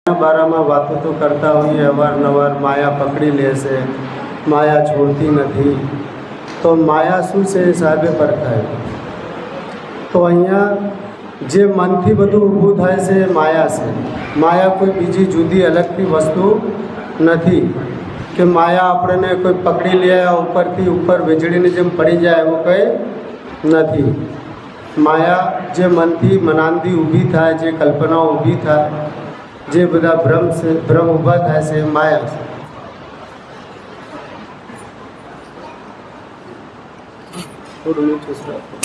બારામાં વાતો તો કરતા હોઈએ અવારનવાર, માયા પકડી લે છે, માયા છોડતી નથી. તો માયા શું છે એ સાહેબે પરખાય. તો અહીંયા જે મનથી બધું ઊભું થાય છે એ માયા છે. માયા કોઈ બીજી જુદી અલગથી વસ્તુ નથી કે માયા આપણને કોઈ પકડી લે ઉપરથી ઉપર વીજળીની જેમ પડી જાય એવું કંઈ નથી. માયા જે મનથી મનાંદી ઊભી થાય, જે કલ્પનાઓ ઊભી થાય, જે બધા ભ્રમ ઊભા થાય છે એ માયા છે. થોડું નીચે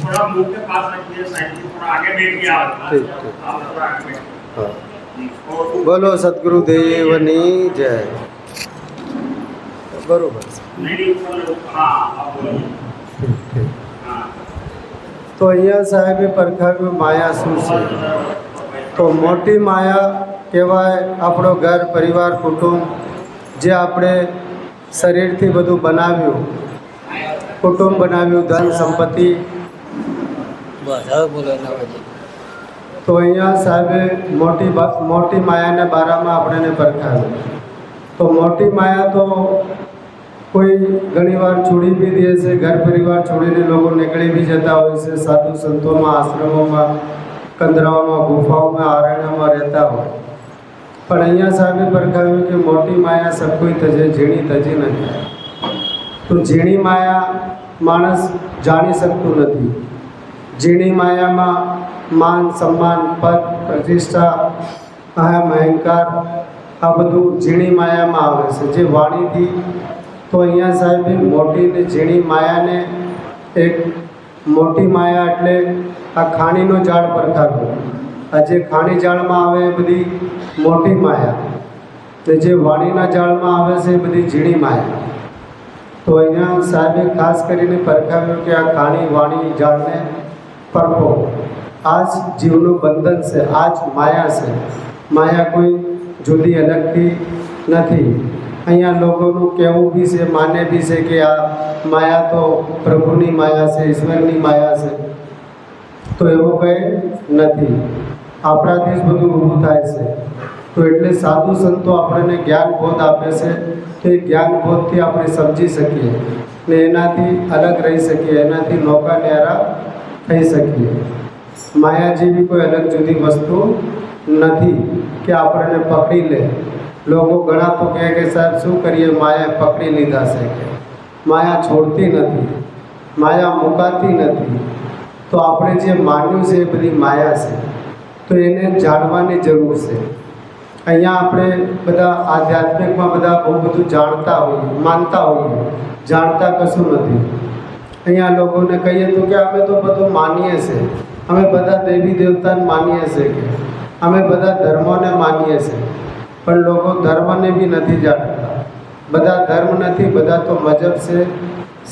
थोड़ा मुंह के पास रखिए, साइड से थोड़ा आगे बैठिए आप। ठीक ठीक. आप थोड़ा आगे बैठिए। हाँ, बोलो सदगुरुदेवની જય. બરોબર છે. नहीं ऊपर, हाँ आप बोलिए। ઠીક ઠીક. हाँ તો અહીંયા સાહેબે પરખાવ્યું માયા શું છે. તો મોટી માયા કહેવાય આપણો ઘર, પરિવાર, કુટુંબ, જે આપણે શરીરથી બધું બનાવ્યું, કુટુંબ બનાવ્યું, ધન સંપત્તિ. તો અહીંયા સાહેબે મોટી માયાને બારામાં આપણને પરખાવ્યું. તો મોટી માયા તો કોઈ ઘણીવાર છોડી બી દે છે, ઘર પરિવાર છોડીને લોકો નીકળી બી જતા હોય છે, સાધુ સંતોમાં, આશ્રમોમાં, કંદરાઓમાં, ગુફાઓમાં, આરણ્યમાં રહેતા હોય. પણ અહીંયા સાહેબે પરખાવ્યું કે મોટી માયા સબ કોઈ તજે, ઝીણી તજી નથી. તો ઝીણી માયા માણસ જાણી શકતું નથી. ઝીણી માયામાં માન, સન્માન, પદ, પ્રતિષ્ઠા, અહમ, અહંકાર, આ બધું ઝીણી માયામાં આવે છે, જે વાણીથી. તો અહીંયા સાહેબે મોટી ને ઝીણી માયાને એક મોટી માયા એટલે આ ખાણીનો ઝાડ પરખાવ્યો. આ જે ખાણી ઝાડમાં આવે એ બધી મોટી માયા, ને જે વાણીના ઝાડમાં આવે છે એ બધી ઝીણી માયા. તો અહીંયા સાહેબે ખાસ કરીને પરખાવ્યું કે આ ખાણી વાણી ઝાડને પરખો. આ જ જીવનું બંધન છે, આ જ માયા છે. માયા કોઈ જુદી અલગથી નથી. અહીંયા લોકોનું કહેવું બી છે, માને બી છે કે આ માયા તો પ્રભુની માયા છે, ઈશ્વરની માયા છે. તો એવું કંઈ નથી. આપણાથી જ બધું ઊભું થાય છે. તો એટલે સાધુ સંતો આપણને જ્ઞાન બોધ આપે છે. તો એ જ્ઞાન બોધથી આપણે સમજી શકીએ ને એનાથી અલગ રહી શકીએ, એનાથી નૌકા ન્યારા થઈ શકીએ. માયા જેવી કોઈ અલગ જુદી વસ્તુ નથી કે આપણને પકડી લે. લોકો ઘણા તો કહે કે સાહેબ શું કરીએ, માયા પકડી લીધા છે. કે માયા છોડતી નથી, માયા મુકાતી નથી. તો આપણે જે માન્યું છે એ બધી માયા છે. તો એને જાણવાની જરૂર છે. અહીંયા આપણે બધા આધ્યાત્મિકમાં બધા બહુ બધું જાણતા હોઈએ, માનતા હોઈએ, જાણતા કશું નથી. અહીંયા લોકોને કહીએ તો કે અમે તો બધું માનીએ છીએ, અમે બધા દેવી દેવતાને માનીએ છીએ, કે અમે બધા ધર્મોને માનીએ છીએ. પણ લોકો ધર્મને બી નથી જાણતા. બધા ધર્મ નથી, બધા તો મજહબ છે,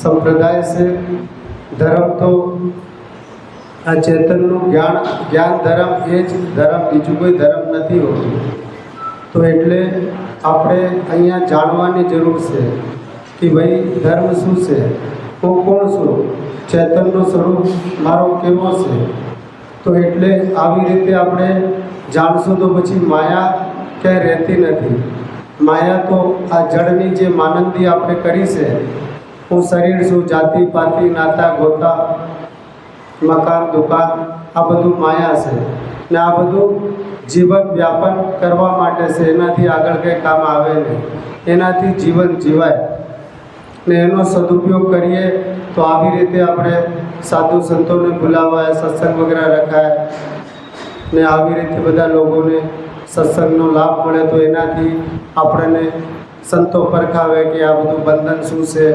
સંપ્રદાય છે. ધર્મ તો આ ચેતનનું જ્ઞાન ધર્મ, એ જ ધર્મ, બીજું કોઈ ધર્મ નથી હોતું. તો એટલે આપણે અહીંયા જાણવાની જરૂર છે કે ભાઈ ધર્મ શું છે, હું કોણ છું, ચેતનનું સ્વરૂપ મારો કેવો છે. તો એટલે આવી રીતે આપણે જાણશું તો પછી માયા ક્યાંય રહેતી નથી. માયા તો આ જળની જે માનંદી આપણે કરી છે, હું શરીર છું, જાતિ પાતિ, નાતા ગોતા, મકાન, દુકાન, આ બધું માયા છે. ને આ બધું જીવન વ્યાપન કરવા માટે છે, એનાથી આગળ કંઈ કામ આવે નહીં. એનાથી જીવન જીવાય ને એનો સદુપયોગ કરીએ. તો આવી રીતે આપણે સાધુ સંતોને બોલાવાય, સત્સંગ વગેરે રખાય ને આવી રીતે બધા લોકોને સત્સંગનો લાભ મળે. તો એનાથી આપણને સંતો પરખાવે કે આ બધું બંધન શું છે,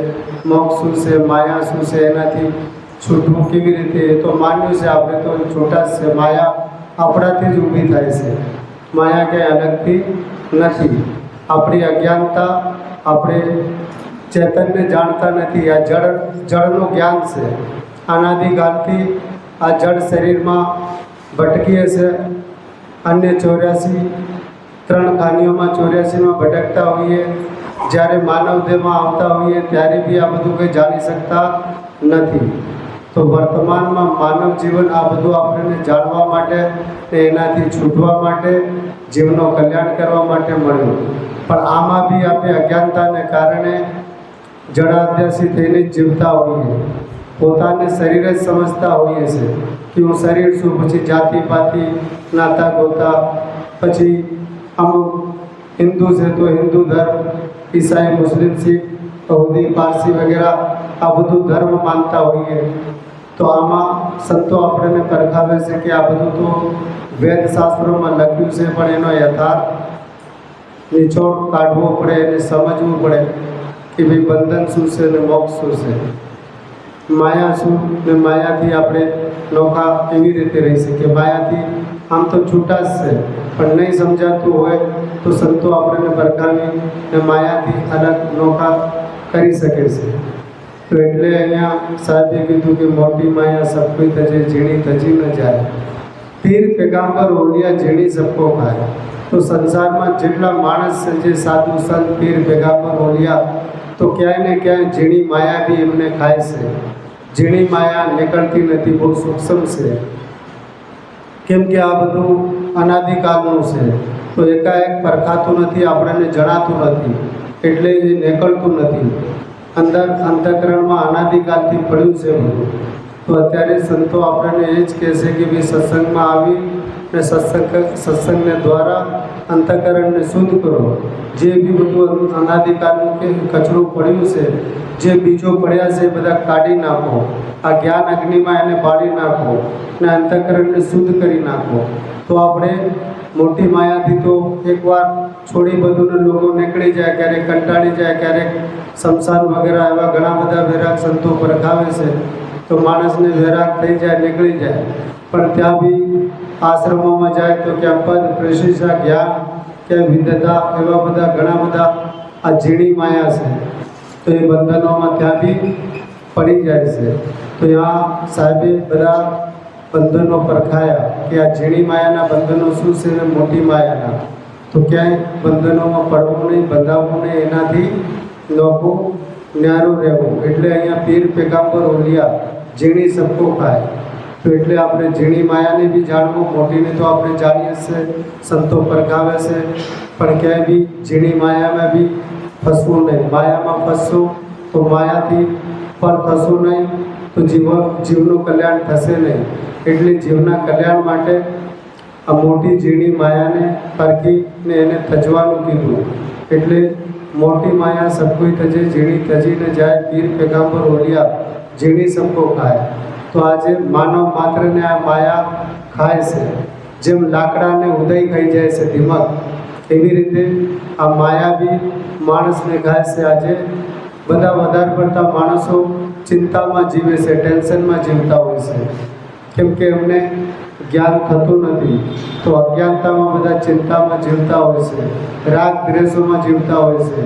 મોક્ષ શું છે, માયા શું છે, એનાથી છૂટવું કેવી રીતે. એ તો માન્યું છે આપણે, તો છૂટા જ છે. માયા આપણાથી જ ઊભી થાય છે. માયા ક્યાંય અલગથી નથી. આપણી અજ્ઞાનતા, આપણે ચેતનને જાણતા નથી. આ જળનું જ્ઞાન છે. અનાદિકાળથી આ જળ શરીરમાં ભટકીએ છે. અન્ય 83 ખાનીઓમાં 84માં ભટકતા હોઈએ. જ્યારે માનવ દેહમાં આવતા હોઈએ ત્યારે બી આ બધું કંઈ જાણી શકતા નથી. તો વર્તમાનમાં માનવ જીવન આ બધું આપણને જાણવા માટે, એનાથી છૂટવા માટે જીવનો કલ્યાણ કરવા માટે મળ્યું. પણ આમાં બી આપણે અજ્ઞાનતાને કારણે જડાભ્યાસી થઈને જ જીવતા હોઈએ. પોતાને શરીર જ સમજતા હોઈએ છે કે હું શરીર છું, પછી જાતિ પાતિ નાતા ગોતા, પછી અમુક હિન્દુ છે તો હિન્દુ ધર્મ, ઈસાઈ, મુસ્લિમ, શીખ, યહૂદી, પારસી વગેરે આ બધું ધર્મ માનતા હોઈએ. તો આમાં સંતો આપણને પરખાવે છે કે આ બધું તો વેદશાસ્ત્રોમાં લખ્યું છે, પણ એનો યથાર્થ નિચોડ કાઢવો પડે, એને સમજવું પડે કે ભાઈ બંધન શું છે ને મોક્ષ શું છે, માયા શું ને માયાથી આપણે નોખા કેવી રીતે રહી શકીએ. માયાથી આમ તો છૂટા જ છે, પણ નહીં સમજાતું હોય તો સંતો આપણને પરખાવી ને માયાથી અલગ નોખા કરી શકે છે. તો એટલે અહીંયા સાહેબે કીધું કે મોટી માયા સબકો તજે, ઝીણી તજી ન જાય, પીર પેગામ્બર ઓલિયા ઝીણી સબકો ખાય. તો સંસારમાં જેટલા માણસ છે, જે સાધુ સંત પીર પેગામ્બર ઓલિયા, તો ક્યાંય ને ક્યાંય ઝીણી માયા બી એમને ખાય છે. ઝીણી માયા નીકળતી નથી, બહુ સૂક્ષ્મ છે. કેમ કે આ બધું અનાદિકાળનું છે, તો એકાએક પરખાતું નથી, આપણને જણાતું નથી, એટલે એ નીકળતું નથી. અંદર અંતઃકરણમાં અનાદિકાળથી પડ્યું છે બધું. તો અત્યારે સંતો આપણને એ જ કહેશે કે ભાઈ સત્સંગમાં આવી ને સત્સંગને દ્વારા અંતઃકરણને શુદ્ધ કરો. જે બી બધું અનાદિકાળનું કે કચરું પડ્યું છે, જે બીજો પડ્યા છે એ બધા કાઢી નાખો. આ જ્ઞાન અગ્નિમાં એને બાળી નાખો ને અંતઃકરણને શુદ્ધ કરી નાખો. તો આપણે મોટી માયાથી તો એકવાર છોડી બધુંને લોકો નીકળી જાય, ક્યારેક કંટાળી જાય, ક્યારેક શમશાન વગેરે એવા ઘણા બધા વૈરાગ સંતો પરખાવે છે, તો માણસને વૈરાગ થઈ જાય, નીકળી જાય. પણ ત્યાં બી આશ્રમોમાં જાય તો ક્યાં પદ, પ્રશંસા, જ્ઞાન, ક્યાં વિદ્યતા, એવા બધા ઘણા બધા આ ઝીણી માયા છે, તો એ બંધનોમાં ત્યાં બી પડી જાય છે. તો ત્યાં સાહેબે બધા બંધનો પરખાયા કે આ ઝીણી માયાના બંધનો શું છે ને મોટી માયાના. તો ક્યાંય બંધનોમાં પડવું નહીં, બંધાવવું નહીં, એનાથી નોખું ન્યારું રહેવું. એટલે અહીંયા પીર પેગામ્બર ઓલિયા ઝીણી સબકો ખાય. તો એટલે આપણે ઝીણી માયાને બી જાણવું, મોટીને તો આપણે જાણીએ છે, સંતો પરખાવે છે, પણ ક્યાંય બી ઝીણી માયામાં બી ફસવું નહીં. માયામાં ફસશું તો માયાથી પર થશું નહીં, તો જીવનું કલ્યાણ થશે નહીં. એટલે જીવના કલ્યાણ માટે આ મોટી ઝીણી માયાને પરખીને એને તજવાનું કીધું. એટલે મોટી માયા સબકો તજે, ઝીણી તજી ન જાય, પીર પેગામ્બર ઓલિયા ઝીણી સબકો ખાય. તો આજે માનવ માત્રને આ માયા ખાય છે. જેમ લાકડાને ઉદય ખાઈ જાય છે દિમાગ, એવી રીતે આ માયા બી માણસને ખાય છે. આજે બધા વધારે પડતા માણસો ચિંતામાં જીવે છે, ટેન્શનમાં જીવતા હોય છે, કેમ કે એમને જ્ઞાન થતું નથી. તો અજ્ઞાનતામાં બધા ચિંતામાં જીવતા હોય છે, રાગ દ્વેષોમાં જીવતા હોય છે,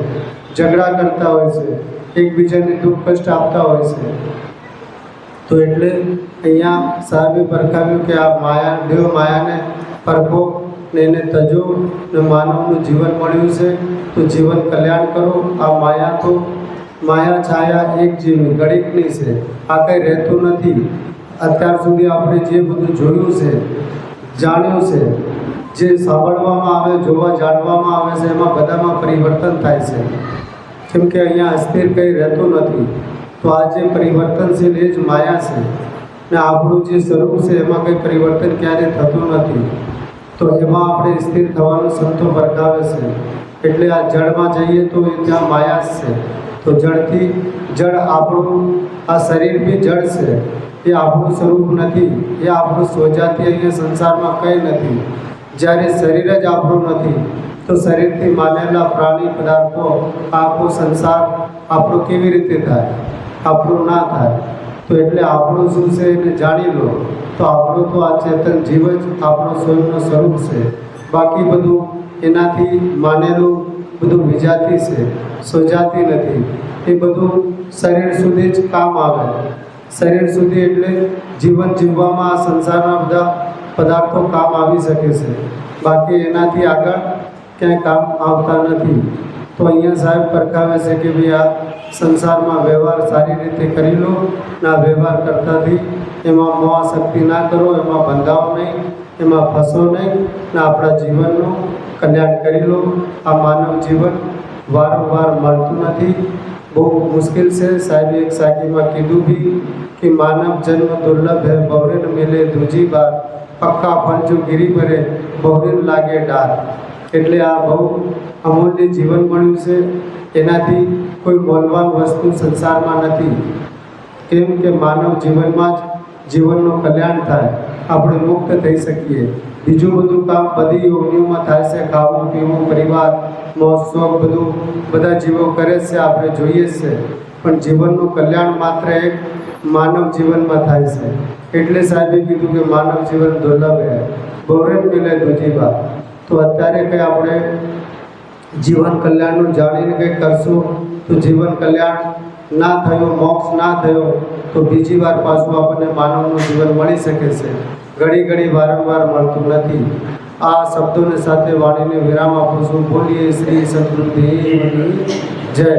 ઝઘડા કરતા હોય છે, એકબીજાને દુઃખ કષ્ટ આપતા હોય છે. તો એટલે અહીંયા સાહેબે પરખાવ્યું કે આ માયા, દેવ માયાને પરખો ને એને તજો ને માનવનું જીવન મળ્યું છે, તો જીવન કલ્યાણ કરો. આ માયા તો માયા છાયા એક જેવી ઘડીકની છે, આ કંઈ રહેતું નથી. અત્યાર સુધી આપણે જે બધું જોયું છે, જાણ્યું છે, જે સાંભળવામાં આવે, જોવા જાણવામાં આવે છે, એમાં બધામાં પરિવર્તન થાય છે. કેમ કે અહીંયા અસ્થિર કંઈ રહેતું નથી. તો આ જે પરિવર્તનશીલ એ જ માયા છે, ને આપણું જે સ્વરૂપ છે એમાં કંઈ પરિવર્તન ક્યારેય થતું નથી. તો એમાં આપણે સ્થિર થવાનું સંતો પરખાવે છે. એટલે આ જળમાં જઈએ તો એ ત્યાં માયા જ છે. તો જળથી જળ આપણું આ શરીર બી જળ છે, એ આપણું સ્વરૂપ નથી, એ આપણું સ્વજાતિ અહીંયા સંસારમાં કંઈ નથી. જ્યારે શરીર જ આપણું નથી, તો શરીરથી માનેલા પ્રાણી પદાર્થો, આખો સંસાર આપણો કેવી રીતે થાય? આપણું ના થાય. તો એટલે આપણું શું છે એને જાણી લો. તો આપણું તો આ ચેતન જીવ જ આપણો સ્વયંનો સ્વરૂપ છે. બાકી બધું એનાથી માનેલું બધું વિજાતિ છે, સ્વજાતિ નથી. એ બધું શરીર સુધી જ કામ આવે. શરીર સુધી એટલે જીવન જીવવામાં આ સંસારના બધા પદાર્થો કામ આવી શકે છે, બાકી એનાથી આગળ ક્યાંય કામ આવતા નથી. તો અહીંયા સાહેબ પરખાવે છે કે ભાઈ આ સંસારમાં વ્યવહાર સારી રીતે કરી લો, ના વ્યવહાર કરતાથી એમાં મોહ શક્તિ ના કરો, એમાં બંધાવ નહીં, એમાં ફસો નહીં ને આપણા જીવનનું કલ્યાણ કરી લો. આ માનવ જીવન વારંવાર મળતું નથી, બહુ મુશ્કેલ છે. સાહેબે એક સાખીમાં કીધું બી કે માનવ જન્મ દુર્લભ હૈ, બહરે ન મિલે દૂજી બાર, પક્કા ફલ જો ગીરી ભરે બહરે ન લાગે ડાર. એટલે આ બહુ અમૂલ્ય જીવન મળ્યું છે, એનાથી કોઈ મોલવાન વસ્તુ સંસારમાં નથી. કેમ કે માનવ જીવનમાં જ જીવનનું કલ્યાણ થાય, આપણે મુક્ત થઈ શકીએ. બીજું બધું કામ બધી યોગીઓમાં થાય છે, ખાવું પીવું પરિવાર મોજ શોખ બધું બધા જીવો કરે છે, આપણે જોઈએ જ છે. પણ જીવનનું કલ્યાણ માત્ર એક માનવ જીવનમાં થાય છે. એટલે સાહેબે કીધું કે માનવ જીવન દુર્લભ હે, બહરે ન મિલે દૂજી બાર. તો અત્યારે કંઈ આપણે જીવન કલ્યાણનું જાણીને કંઈક કરશું તો જીવન કલ્યાણ ના થયો, મોક્ષ ના થયો તો બીજી વાર પાછું આપણને માનવનું જીવન મળી શકે છે. ઘડી ઘડી વારંવાર મળતું નથી. આ શબ્દોને સાથે વાણીને વિરામ આપું છું. બોલીએ શ્રી સદગુરુદેવની જય.